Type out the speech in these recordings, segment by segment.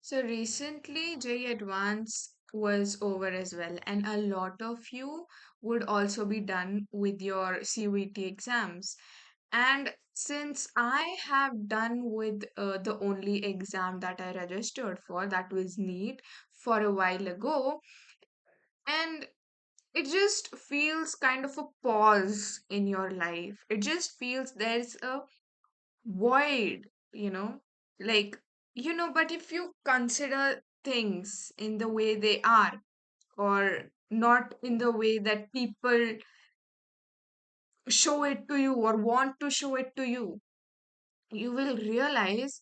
So recently, JEE Advance was over as well, and a lot of you would also be done with your CUET exams. And since I have done with the only exam that I registered for, that was NEET, for a while ago, and it just feels kind of a pause in your life. It just feels there's a void, you know, like, but if you consider things in the way they are, or not in the way that people show it to you or want to show it to you will realize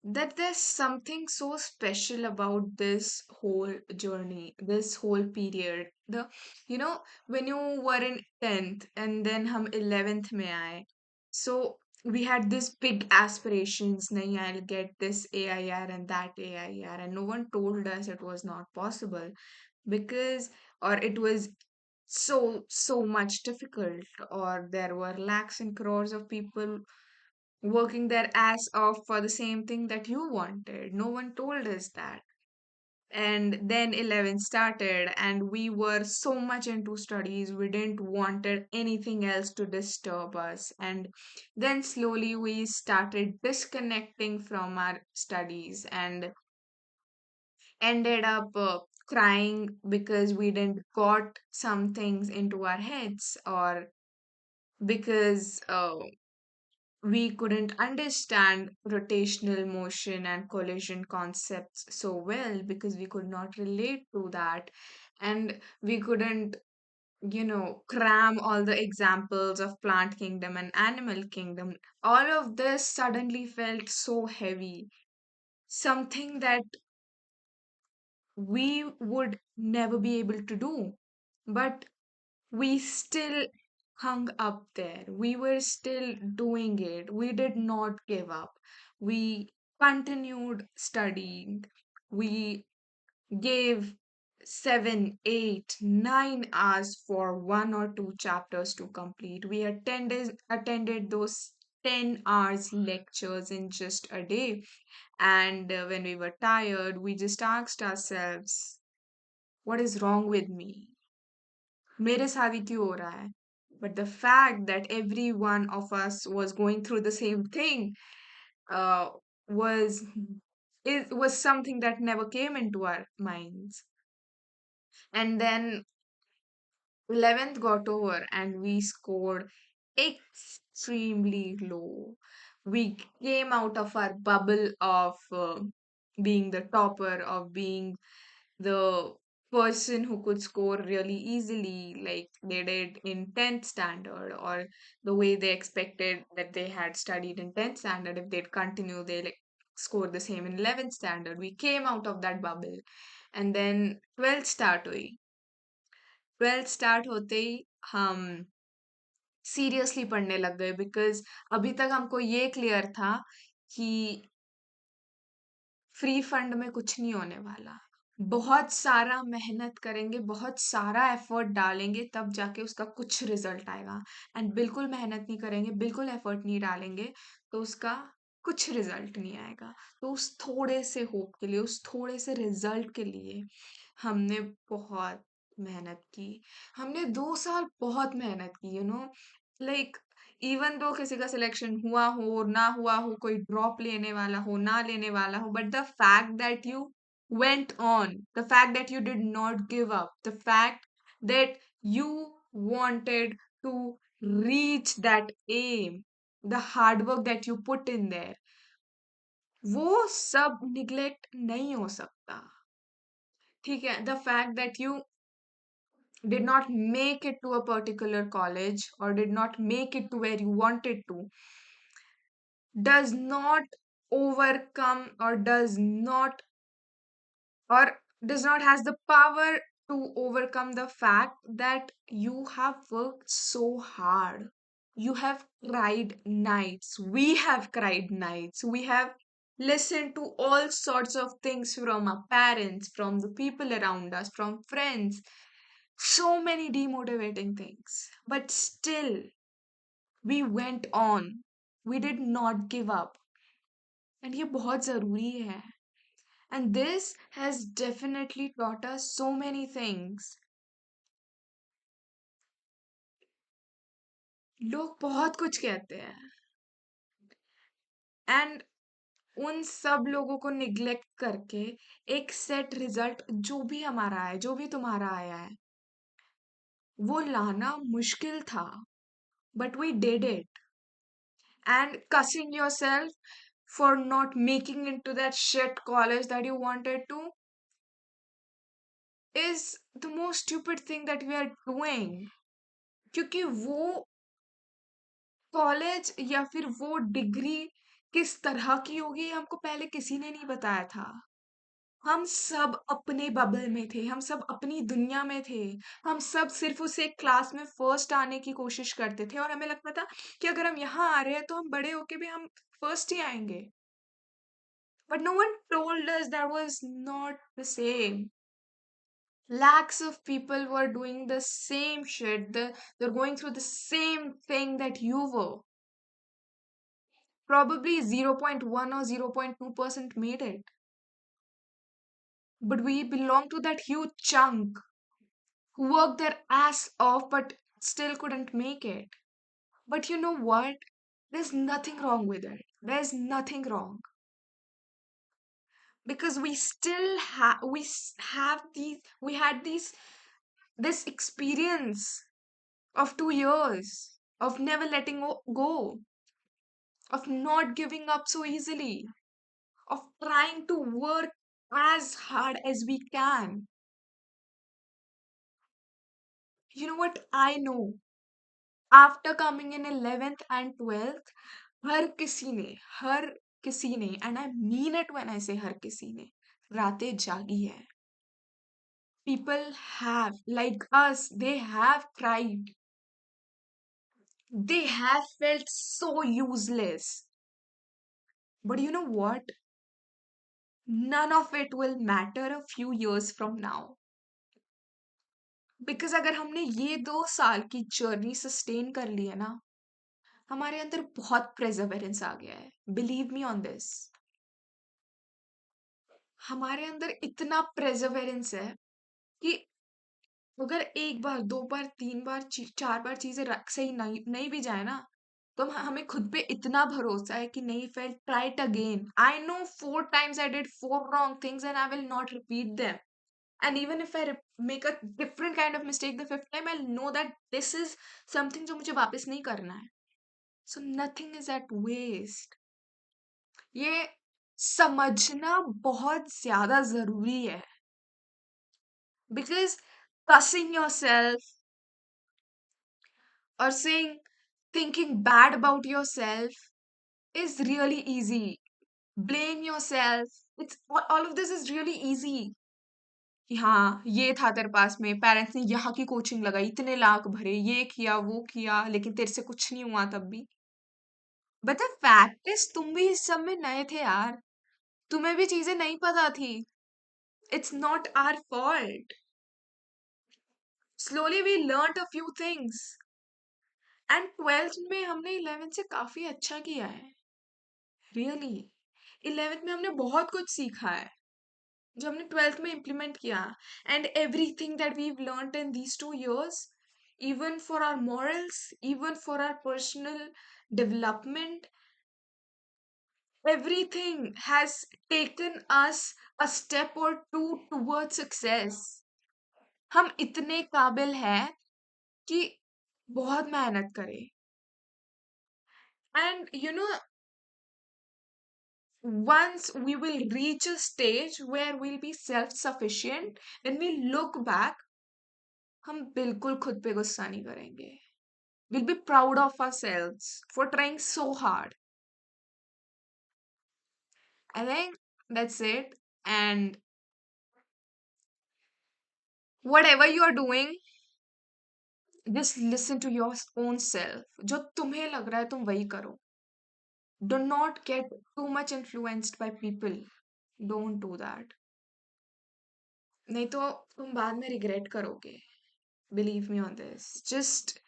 that there's something so special about this whole journey, this whole period. When you were in 10th and then hum 11th mein aaye, so we had this big aspirations, nahi, I'll get this AIR and that AIR, and no one told us it was not possible because, or it was so much difficult, or there were lakhs and crores of people working their ass off for the same thing that you wanted. No one told us that. And then 11 started, and we were so much into studies, we didn't wanted anything else to disturb us. And then slowly we started disconnecting from our studies and ended up crying because we didn't got some things into our heads, or because we couldn't understand rotational motion and collision concepts so well, because we could not relate to that, and we couldn't cram all the examples of plant kingdom and animal kingdom. All of this suddenly felt so heavy, something that we would never be able to do, but we still hung up there. We were still doing it. We did not give up. We continued studying. We gave 7, 8, 9 hours for 1 or 2 chapters to complete. We attended those 10 hours lectures in just a day. And when we were tired, we just asked ourselves, what is wrong with me? मेरे साथ ही क्यों हो रहा है? But the fact that every one of us was going through the same thing uh, was it was something that never came into our minds. And then 11th got over and we scored extremely low. We came out of our bubble of being the topper, of being the person who could score really easily, like they did in 10th standard, or the way they expected that they had studied in 10th standard. If they'd continue, they like score the same in 11th standard. We came out of that bubble, and then 12th start hui. 12th start होते ही हम seriously पढ़ने लग गए, because अभी तक हमको ये clear था कि फ्री फंड में कुछ नहीं होने वाला। बहुत सारा मेहनत करेंगे, बहुत सारा एफर्ट डालेंगे, तब जाके उसका कुछ रिजल्ट आएगा। एंड बिल्कुल मेहनत नहीं करेंगे, बिल्कुल एफर्ट नहीं डालेंगे, तो उसका कुछ रिजल्ट नहीं आएगा। तो उस थोड़े से होप के लिए, उस थोड़े से रिजल्ट के लिए हमने बहुत मेहनत की। हमने 2 साल बहुत मेहनत की, लाइक इवन दो किसी का सिलेक्शन हुआ हो ना हुआ हो, कोई ड्रॉप लेने वाला हो ना लेने वाला हो, but the fact that you went on, the fact that you did not give up, the fact that you wanted to reach that aim, the hard work that you put in there, वो सब neglect नहीं हो सकता। ठीक है, the fact that you did not make it to a particular college or did not make it to where you wanted to does not overcome, or does not has the power to overcome the fact that you have worked so hard. You have cried nights. We have cried nights. We have listened to all sorts of things from our parents, from the people around us, from friends. So many demotivating things. But still, we went on. We did not give up. And ये बहुत जरूरी है. And this has definitely taught us so many things. लोग बहुत कुछ कहते हैं, and उन सब लोगों को निग्लेक्ट करके एक सेट रिजल्ट जो भी हमारा है, जो भी तुम्हारा आया है, वो लाना मुश्किल था, but we did it. And cussing yourself for not making into that shit college that you wanted to is the most stupid thing that we are doing. क्योंकि वो कॉलेज या फिर वो डिग्री किस तरह की होगी ये हमको पहले किसी ने नहीं बताया था. हम सब अपने बबल में थे, हम सब अपनी दुनिया में थे, हम सब सिर्फ उस एक क्लास में फर्स्ट आने की कोशिश करते थे और हमें लगता था कि अगर हम यहाँ आ रहे हैं तो हम बड़े होके भी हम फर्स्ट ही आएंगे. But no one told us that was not the same. Lakhs of people were doing the same shit. They're going through the same thing that you were. Probably 0.1 or 0.2% made it. But we belong to that huge chunk who worked their ass off but still couldn't make it. But you know what? There's nothing wrong with it. There's nothing wrong. Because we still have we had this experience of 2 years of never letting go, of not giving up so easily, of trying to work as hard as we can. You know what? I know after coming in 11th and 12th, हर किसी ने, and I mean it when I say हर किसी ने, रातें जागी है. People have, like us, they have cried. They have felt so useless. But you know what? None of it will matter a few years from now. Because अगर हमने ये 2 साल की जर्नी सस्टेन कर ली है ना, हमारे अंदर बहुत प्रेजरवेरेंस आ गया है. Believe me on this. हमारे अंदर इतना प्रेजरवेरेंस है कि अगर एक बार, 2 बार, 3 बार, 4 बार चीजें सही नहीं नहीं भी जाए ना, तो हमें खुद पे इतना भरोसा है कि नहीं, fail, try it again. I know 4 times I did 4 wrong things and I will not repeat them. And even if I make a different kind of mistake the fifth time, I'll know that this is something जो मुझे वापस नहीं करना है. So nothing is at waste. ये समझना बहुत ज्यादा जरूरी है. Because cussing yourself or saying, thinking bad about yourself is really easy. Blame yourself. It's all of this is really easy. कि हाँ, ये था तेरे पास में, पेरेंट्स ने यहाँ की कोचिंग लगाई, इतने लाख भरे, ये किया वो किया, लेकिन तेरे से कुछ नहीं हुआ तब भी. बट द फैक्ट इज तुम भी इस सब में नए थे यार. तुम्हें भी चीजें नहीं पता थी. It's not our fault. Slowly we learn a few things. And 12th में हमने 11th से काफी अच्छा किया है. रियली. 11th में हमने बहुत कुछ सीखा है जो हमने 12th में इम्प्लीमेंट किया. And everything that we learned in these 2 years, even for our morals, even for our personal development, everything has taken us a step or two towards success. हम इतने काबिल हैं कि बहुत मेहनत करें. And you know, once we will reach a stage where we'll be self-sufficient, when we look back, हम बिल्कुल खुद पे गुस्सा नहीं करेंगे. We'll be proud of ourselves for trying so hard. I think that's it. And whatever you are doing, just listen to your own self. जो तुम्हें लग रहा है तुम वही करो. Do not get too much influenced by people. Don't do that. नहीं तो तुम बाद में regret करोगे. Believe me on this. Just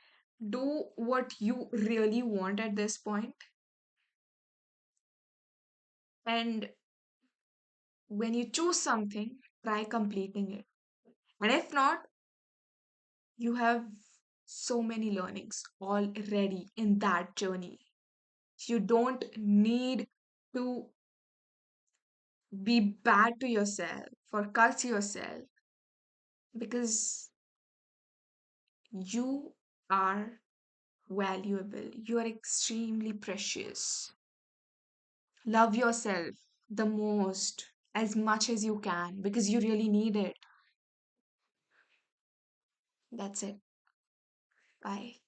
do what you really want at this point and When you choose something, try completing it. And if not, you have so many learnings already in that journey. You don't need to be bad to yourself or curse yourself because you are valuable. You are extremely precious. Love yourself the most as much as you can because you really need it. That's it. Bye.